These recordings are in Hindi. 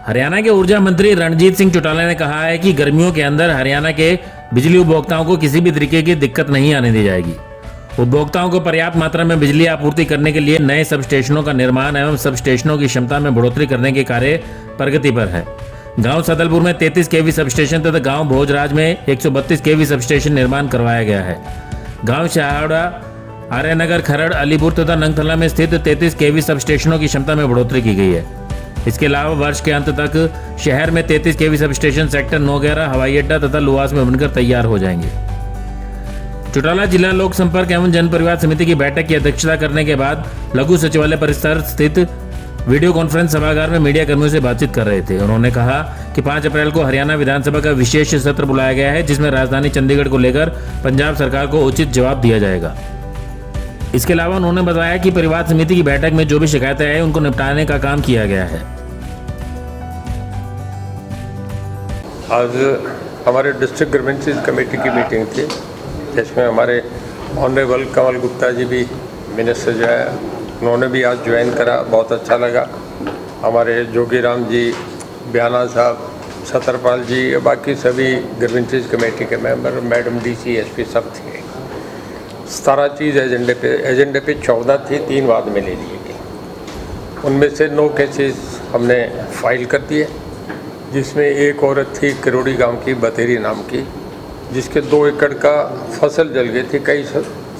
हरियाणा के ऊर्जा मंत्री रणजीत सिंह चौटाला ने कहा है कि गर्मियों के अंदर हरियाणा के बिजली उपभोक्ताओं को किसी भी तरीके की दिक्कत नहीं आने दी जाएगी। उपभोक्ताओं को पर्याप्त मात्रा में बिजली आपूर्ति करने के लिए नए सब स्टेशनों का निर्माण एवं सब स्टेशनों की क्षमता में बढ़ोतरी करने के कार्य प्रगति पर है। गांव सदलपुर में 33 केवी सब स्टेशन तथा गांव भोजराज में 132 केवी सब स्टेशन निर्माण करवाया गया है। गांव शाहड़ा, आर्यनगर, खरड़, अलीपुर तथा नंगथला में स्थित 33 केवी सब स्टेशनों की क्षमता में बढ़ोतरी की गई है। इसके अलावा वर्ष के अंत तक शहर में 33 केवी सब स्टेशन सेक्टर 9, 11 हवाई अड्डा तथा लुआस में बनकर तैयार हो जाएंगे। चौटाला जिला लोक संपर्क एवं जन परिवार समिति की बैठक की अध्यक्षता करने के बाद लघु सचिवालय परिसर स्थित वीडियो कॉन्फ्रेंस सभागार में मीडिया कर्मियों से बातचीत कर रहे थे। उन्होंने कहा कि 5 अप्रैल को हरियाणा विधानसभा का विशेष सत्र बुलाया गया है, जिसमें राजधानी चंडीगढ़ को लेकर पंजाब सरकार को उचित जवाब दिया जाएगा। इसके अलावा उन्होंने बताया कि परिवार समिति की बैठक में जो भी शिकायतें आई उनको निपटाने का काम किया गया है। आज हमारे डिस्ट्रिक्ट ग्रीवेंसेस कमेटी की मीटिंग थी, जिसमें हमारे ऑनरेबल कमल गुप्ता जी भी मिनिस्टर जो है उन्होंने भी आज ज्वाइन करा। बहुत अच्छा लगा। हमारे जोगीराम जी, बयाना साहब, सतरपाल जी, बाकी सभी ग्रीवेंसेस कमेटी के मेंबर, मैडम DC, SP सब थे। 17 चीज़ एजेंडे पे 14 थी, 3 बाद में ले ली गई। उनमें से 9 केसेस हमने फाइल कर दिए, जिसमें एक औरत थी किरोड़ी गांव की, बतेरी नाम की, जिसके 2 एकड़ का फसल जल गई थी। कई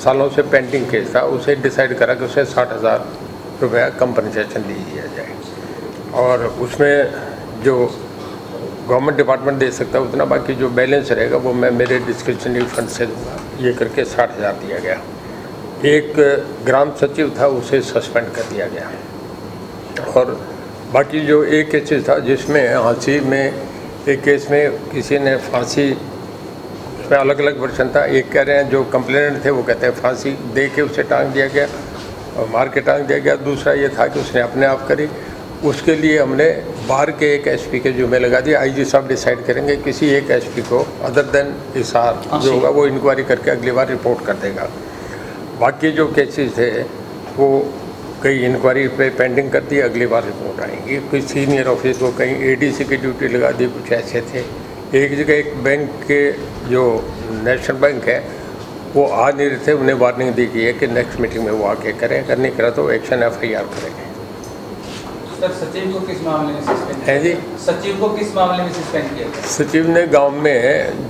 सालों से पेंडिंग केस था। उसे डिसाइड करा कि उसे 60,000 रुपया कंपनसेशन दी दिया जाए, और उसमें जो गवर्नमेंट डिपार्टमेंट दे सकता है उतना, बाकी जो बैलेंस रहेगा वो मैं मेरे डिस्क्रिप्शनरी फंड से दूँगा। ये करके 60,000 दिया गया। एक ग्राम सचिव था, उसे सस्पेंड कर दिया गया। और बाकी जो एक केस था जिसमें फांसी में, एक केस में किसी ने फांसी, उसमें अलग अलग वर्जन था। एक कह रहे हैं जो कंप्लेनेंट थे वो कहते हैं फांसी दे के उसे टांग दिया गया और मार के टांग दिया गया। दूसरा ये था कि उसने अपने आप करी। उसके लिए हमने बाहर के एक SP के जुम्मे लगा दिया। IG साहब डिसाइड करेंगे किसी एक SP को, अदर देन इसार जो होगा वो इंक्वायरी करके अगली बार रिपोर्ट कर देगा। बाकी जो केसेस थे वो कई इंक्वायरी पे पेंडिंग कर दी, अगली बार रिपोर्ट आएंगी। कुछ सीनियर ऑफिस को कहीं ADC की ड्यूटी लगा दी, कुछ ऐसे थे। एक जगह एक बैंक के जो नेशनल बैंक है वो आ नहीं रहे थे, उन्हें वार्निंग दी गई है कि नेक्स्ट मीटिंग में वो आके करें, अगर नहीं करा तो एक्शन FIR करेंगे। सर, सचिव को किस मामले में सस्पेंड है जी? सचिव को किस मामले में सस्पेंड किया? सचिव ने गांव में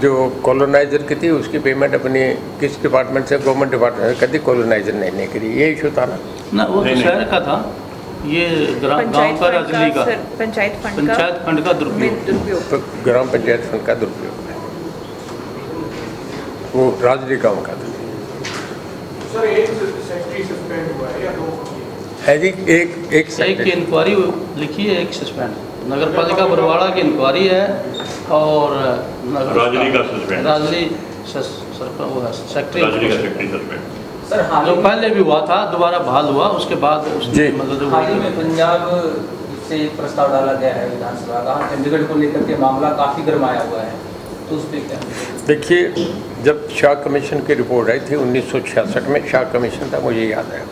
जो कॉलोनाइजर की थी उसकी पेमेंट अपनी किस डिपार्टमेंट से, गवर्नमेंट डिपार्टमेंट से कर दी, कॉलोनाइजर नहीं करी। ये इशू था ना, वो तो शहर का था, ये गांव का राजली का पंचायत फंड का दुरुपयोग, ग्राम पंचायत फंड का दुरुपयोग है, वो राजली गाँव का था। सर, एक सेक्रेटरी सस्पेंड हुआ है या 2 है जी? एक की इंक्वायरी लिखी है, एक सस्पेंड। नगर पालिका बरवाड़ा की इंक्वायरी है और राजली का suspend, Rajli secretary suspend. Sir, हाल जो पहले भी हुआ था दोबारा बहाल हुआ, उसके बाद जी हाल ही में पंजाब से एक प्रस्ताव डाला गया है विधानसभा का, चंडीगढ़ को लेकर के मामला काफ़ी गरमाया हुआ है, तो उस पर क्या? देखिए, जब शाह कमीशन की रिपोर्ट आई थी 1966 में, शाह कमीशन था, मुझे याद है,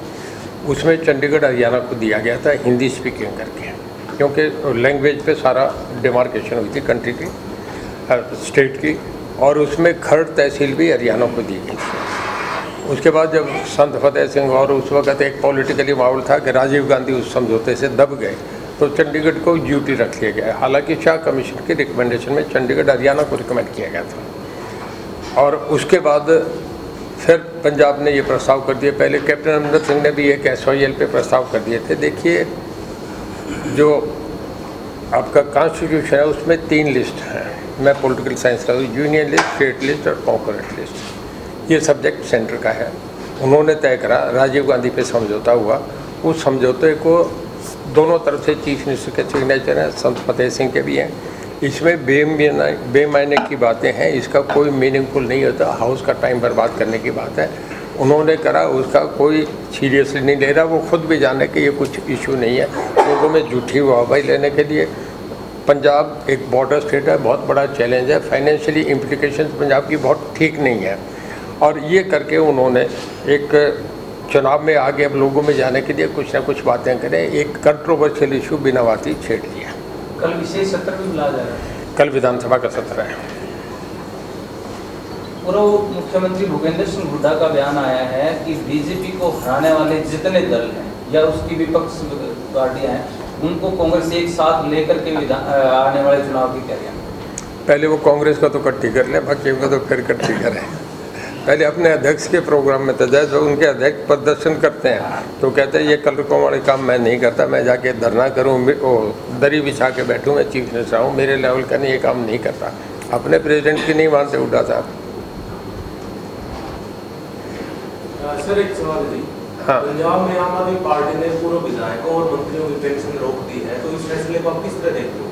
उसमें चंडीगढ़ हरियाणा को दिया गया था हिंदी स्पीकिंग करके, क्योंकि लैंग्वेज पे सारा डिमार्केशन हुई थी कंट्री की, स्टेट की, और उसमें खरड़ तहसील भी हरियाणा को दी गई थी। उसके बाद जब संत फतेह सिंह और उस वक्त एक पॉलिटिकली माहौल था कि राजीव गांधी उस समझौते से दब गए, तो चंडीगढ़ को ड्यूटी रख लिया गया। हालांकि शाह कमीशन की रिकमेंडेशन में चंडीगढ़ हरियाणा को रिकमेंड किया गया था, और उसके बाद फिर पंजाब ने ये प्रस्ताव कर दिया। पहले कैप्टन अमरिंदर सिंह ने भी एक SYL पे प्रस्ताव कर दिए थे। देखिए, जो आपका कॉन्स्टिट्यूशन है उसमें 3 लिस्ट हैं। मैं पॉलिटिकल साइंस का, यूनियन लिस्ट, स्टेट लिस्ट और कॉन्करेंट लिस्ट। ये सब्जेक्ट सेंटर का है। उन्होंने तय करा, राजीव गांधी पे समझौता हुआ, उस समझौते को दोनों तरफ से चीफ मिनिस्टर के सिग्नेचर हैं, संत फतेह सिंह के भी हैं। इसमें बेमायने की बातें हैं, इसका कोई मीनिंगफुल नहीं होता, हाउस का टाइम बर्बाद करने की बात है। उन्होंने करा, उसका कोई सीरियसली नहीं ले रहा। वो खुद भी जाने कि ये कुछ इशू नहीं है, लोगों में झूठी वाहवाही लेने के लिए। पंजाब एक बॉर्डर स्टेट है, बहुत बड़ा चैलेंज है, फाइनेंशियली इम्प्लीकेशन पंजाब की बहुत ठीक नहीं है, और ये करके उन्होंने एक चुनाव में आगे अब लोगों में जाने के लिए कुछ ना कुछ बातें करें, एक कंट्रोवर्शियल इशू बिना बात ही छेड़ दिया। कल विशेष सत्र भी बुलाया जा रहा है। कल विधानसभा का सत्र है। पूर्व मुख्यमंत्री भूपेंद्र सिंह हुड्डा का बयान आया है कि बीजेपी को हराने वाले जितने दल हैं या उसकी विपक्ष पार्टियां हैं, उनको कांग्रेस एक साथ लेकर के आने वाले चुनाव की तैयारी। पहले वो कांग्रेस का तो इकट्ठी कर लें, बाकी का तो फिर इकट्ठी करें। पहले अपने अध्यक्ष के प्रोग्राम में तो जैसे उनके अध्यक्ष प्रदर्शन करते हैं तो कहते हैं ये कलरकों वाले काम मैं नहीं करता, मैं जाके धरना करूँ, दरी बिछा के बैठूँ, मैं चीफ मिनिस्टर हूँ, मेरे लेवल का नहीं ये काम नहीं करता। अपने प्रेसिडेंट की नहीं मानते हुड्डा साहब। सर एक सवाल जी, हाँ। पंजाब में आम आदमी पार्टी ने पूर्व विधायकों और मंत्रियों की पेंशन रोक दी है, तो इस फैसले को आप किस तरह देखते हो?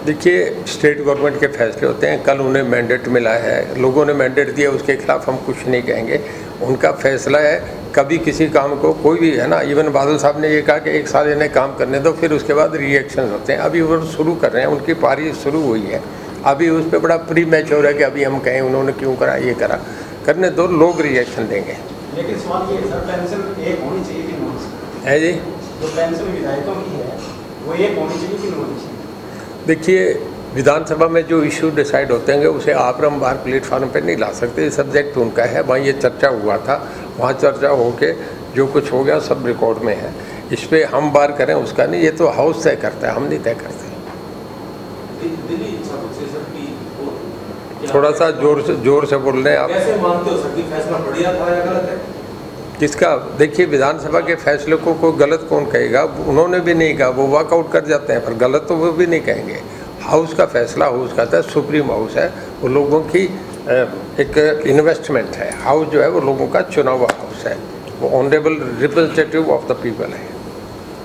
देखिए, स्टेट गवर्नमेंट के फैसले होते हैं। कल उन्हें मैंडेट मिला है, लोगों ने मैंडेट दिया, उसके खिलाफ हम कुछ नहीं कहेंगे, उनका फैसला है। कभी किसी काम को कोई भी है ना, इवन बादल साहब ने ये कहा कि एक साल इन्हें काम करने दो, फिर उसके बाद रिएक्शन होते हैं। अभी वो शुरू कर रहे हैं, उनकी पारी शुरू हुई है, अभी उस पर बड़ा प्री मैच्योर है कि अभी हम कहें उन्होंने क्यों करा, ये करा, करने दो, लोग रिएक्शन देंगे। लेकिन सवाल ये सर, पेंशन एक होनी चाहिए कि नहीं होनी चाहिए? है जी, जो पेंशन विधायकों की है वो एक होनी चाहिए कि नहीं होनी चाहिए? देखिए, विधानसभा में जो इशू डिसाइड होते हैं उसे आप हम बाहर प्लेटफॉर्म पे नहीं ला सकते, सब्जेक्ट उनका है। वहाँ ये चर्चा हुआ था, वहाँ चर्चा होके जो कुछ हो गया सब रिकॉर्ड में है। इस पर हम बार करें उसका नहीं, ये तो हाउस तय करता है, हम नहीं तय करते। दिल्ली इच्छा कुछ है सर की वो थोड़ा सा जोर से बोल रहे हैं आप। कैसे मानते हो सर कि फैसला बढ़िया था या गलत है? किसका? देखिए, विधानसभा के फैसले को कोई गलत कौन कहेगा? उन्होंने भी नहीं कहा, वो वॉकआउट कर जाते हैं, पर गलत तो वो भी नहीं कहेंगे। हाउस का फैसला हाउस का था, सुप्रीम हाउस है, वो लोगों की एक इन्वेस्टमेंट है। हाउस जो है वो लोगों का चुना हुआ हाउस है, वो honourable representative of the people है।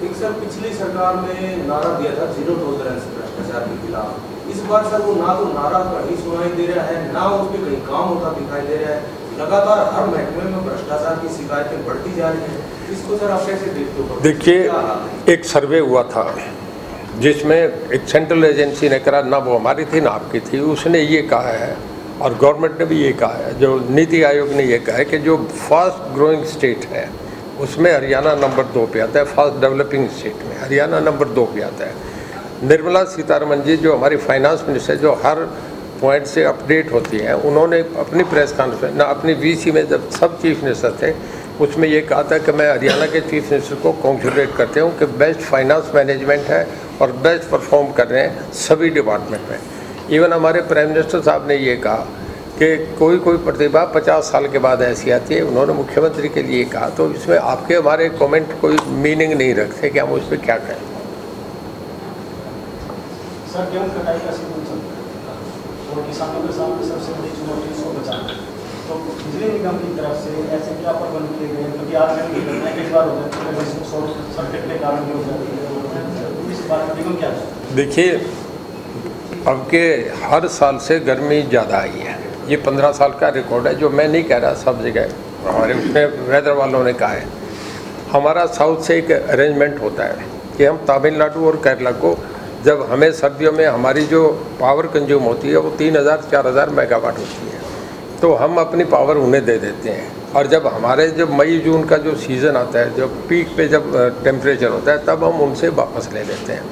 एक सर पिछली सरकार में नारा दिया था जीरो टॉलरेंस भ्रष्टाचार के खिलाफ, इस बार सर वो ना तो नारा कहीं सुनाई दे रहा है, ना उस पर कहीं काम होता दिखाई दे रहा है। लगातार हर महकमे में भ्रष्टाचार की शिकायतें बढ़ती जा रही हैं, इसको सर आप कैसे देखते हो? देखिए, एक सर्वे हुआ था जिसमें एक सेंट्रल एजेंसी ने करा, ना वो हमारी थी ना आपकी थी, उसने ये कहा है और गवर्नमेंट ने भी ये कहा है, जो नीति आयोग ने ये कहा है कि जो फास्ट ग्रोइंग स्टेट है उसमें हरियाणा नंबर 2 पे आता है। फास्ट डेवलपिंग स्टेट में हरियाणा नंबर 2 पे आता है। निर्मला सीतारमण जी जो हमारी फाइनेंस मिनिस्टर, जो हर पॉइंट से अपडेट होती हैं, उन्होंने अपनी प्रेस कॉन्फ्रेंस ना अपनी वीसी में जब सब चीफ मिनिस्टर थे उसमें ये कहा था कि मैं हरियाणा के चीफ मिनिस्टर को कॉन्ग्रेचुलेट करते हूँ कि बेस्ट फाइनेंस मैनेजमेंट है और बेस्ट परफॉर्म कर रहे हैं सभी डिपार्टमेंट में। इवन हमारे प्राइम मिनिस्टर साहब ने ये कहा कि कोई प्रतिभा 50 साल के बाद ऐसी आती है, उन्होंने मुख्यमंत्री के लिए कहा। तो इसमें आपके हमारे कमेंट कोई मीनिंग नहीं रखते कि हम उस पर क्या कहें। सर, गेहूं कटाई का सीजन चल रहा है और किसानों के सामने सबसे बड़ी चुनौती इसको बचाना, तो बिजली निगम की तरफ से ऐसे क्या प्रबंध किए गए? क्योंकि आज मैंने घटनाएं कई बार हो जाती है, शॉर्ट सर्किट के कारण भी हो जाती है, इस बारे में निगम क्या है? देखिए, अब के हर साल से गर्मी ज़्यादा आई है, ये 15 साल का रिकॉर्ड है, जो मैं नहीं कह रहा, सब जगह हमारे उसमें वेदर वालों ने कहा है। हमारा साउथ से एक अरेंजमेंट होता है कि हम तमिलनाडु और केरला को, जब हमें सर्दियों में हमारी जो पावर कंज्यूम होती है वो 3000-4000 मेगावाट होती है, तो हम अपनी पावर उन्हें दे देते हैं। और जब हमारे जब मई जून का जो सीज़न आता है, जब पीक पे जब टेम्परेचर होता है, तब हम उनसे वापस ले लेते हैं।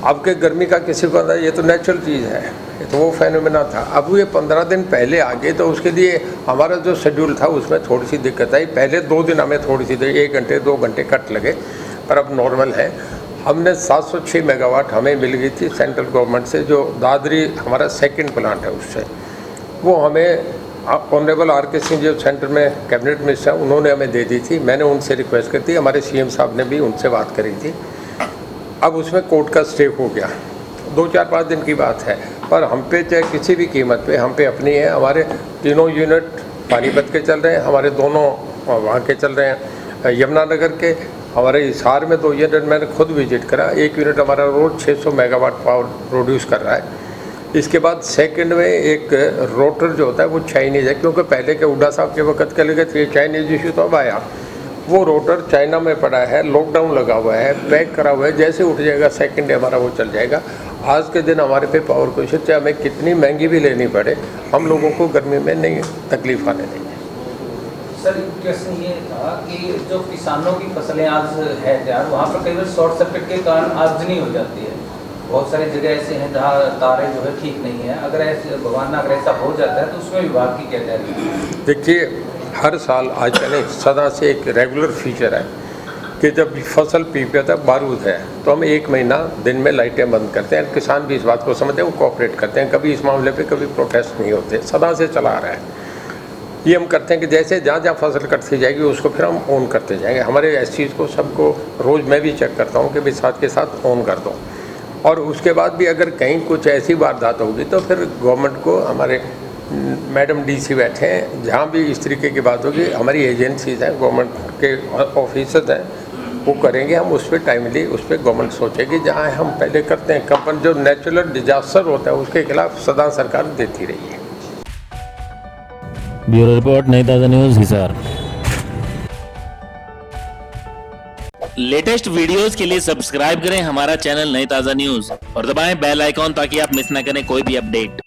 अब के गर्मी का किसी को ये तो नेचुरल चीज़ है, ये तो वो फेनोमेना था। अब ये 15 दिन पहले आ गए, तो उसके लिए हमारा जो शेड्यूल था उसमें थोड़ी सी दिक्कत आई। पहले 2 दिन हमें थोड़ी सी 1 घंटे 2 घंटे कट लगे, पर अब नॉर्मल है। हमने 706 मेगावाट हमें मिल गई थी सेंट्रल गवर्नमेंट से, जो दादरी हमारा सेकंड प्लांट है उससे। वो हमें ऑनरेबल आर.के. सिंह जो सेंटर में कैबिनेट मिनिस्टर हैं, उन्होंने हमें दे दी थी। मैंने उनसे रिक्वेस्ट की थी, हमारे सीएम साहब ने भी उनसे बात करी थी। अब उसमें कोर्ट का स्टे हो गया, 2-4-5 दिन की बात है, पर हम पे चाहे किसी भी कीमत पे हम पे अपनी है। हमारे 3 यूनिट पानीपत के चल रहे हैं, हमारे दोनों वहाँ के चल रहे हैं, यमुनानगर के, हमारे हिसार में 2 यूनिट मैंने खुद विजिट करा। 1 यूनिट हमारा रोज 600 मेगावाट पावर प्रोड्यूस कर रहा है। इसके बाद सेकंड में एक रोटर जो होता है वो चाइनीज़ है, क्योंकि पहले के हुड्डा साहब के वक्त के लगे चाइनीज़ इशू तो अब आया। वो रोटर चाइना में पड़ा है, लॉकडाउन लगा हुआ है, पैक करा हुआ है, जैसे उठ जाएगा सेकंड डे हमारा वो चल जाएगा। आज के दिन हमारे पे पावर क्वेश्चन, चाहे हमें कितनी महंगी भी लेनी पड़े, हम लोगों को गर्मी में नहीं तकलीफ आने देंगे। सर, क्वेश्चन ये था कि जो किसानों की फसलें आज है तैयार, वहाँ पर कई बार शॉर्ट सर्किट के कारण आगजनी हो जाती है, बहुत सारी जगह ऐसे हैं जहाँ तारे जो है ठीक नहीं है, अगर ऐसे भगवान ना अगर ऐसा हो जाता है तो उसमें विभाग की क्या तैयारी है? देखिए, हर साल आज का नहीं सदा से एक रेगुलर फीचर है कि जब फसल पीपे तक बारूद है तो हम 1 महीना दिन में लाइटें बंद करते हैं। किसान भी इस बात को समझते हैं, वो कोऑपरेट करते हैं, कभी इस मामले पे कभी प्रोटेस्ट नहीं होते, सदा से चला आ रहा है। ये हम करते हैं कि जैसे जहाँ जहाँ फसल कटती जाएगी उसको फिर हम ऑन करते जाएंगे। हमारे इस चीज़ को सबको रोज़ मैं भी चेक करता हूँ कि भाई साथ के साथ ऑन कर दो, और उसके बाद भी अगर कहीं कुछ ऐसी वारदात होगी तो फिर गवर्नमेंट को, हमारे मैडम डीसी बैठे हैं, जहाँ भी इस तरीके की बात होगी हमारी एजेंसीज हैं, गवर्नमेंट के ऑफिसर्स हैं, वो करेंगे। हम उस पर टाइमली उस पर गवर्नमेंट सोचेगी। जहाँ हम पहले करते हैं कंपन, जो नेचुरल डिजास्टर होता है उसके खिलाफ सदा सरकार देती रही है। ब्यूरो रिपोर्ट, नई ताज़ा न्यूज़, हिसार। लेटेस्ट वीडियोस के लिए सब्सक्राइब करें हमारा चैनल नई ताज़ा न्यूज़ और दबाएं बेल आइकॉन ताकि आप मिस ना करें कोई भी अपडेट।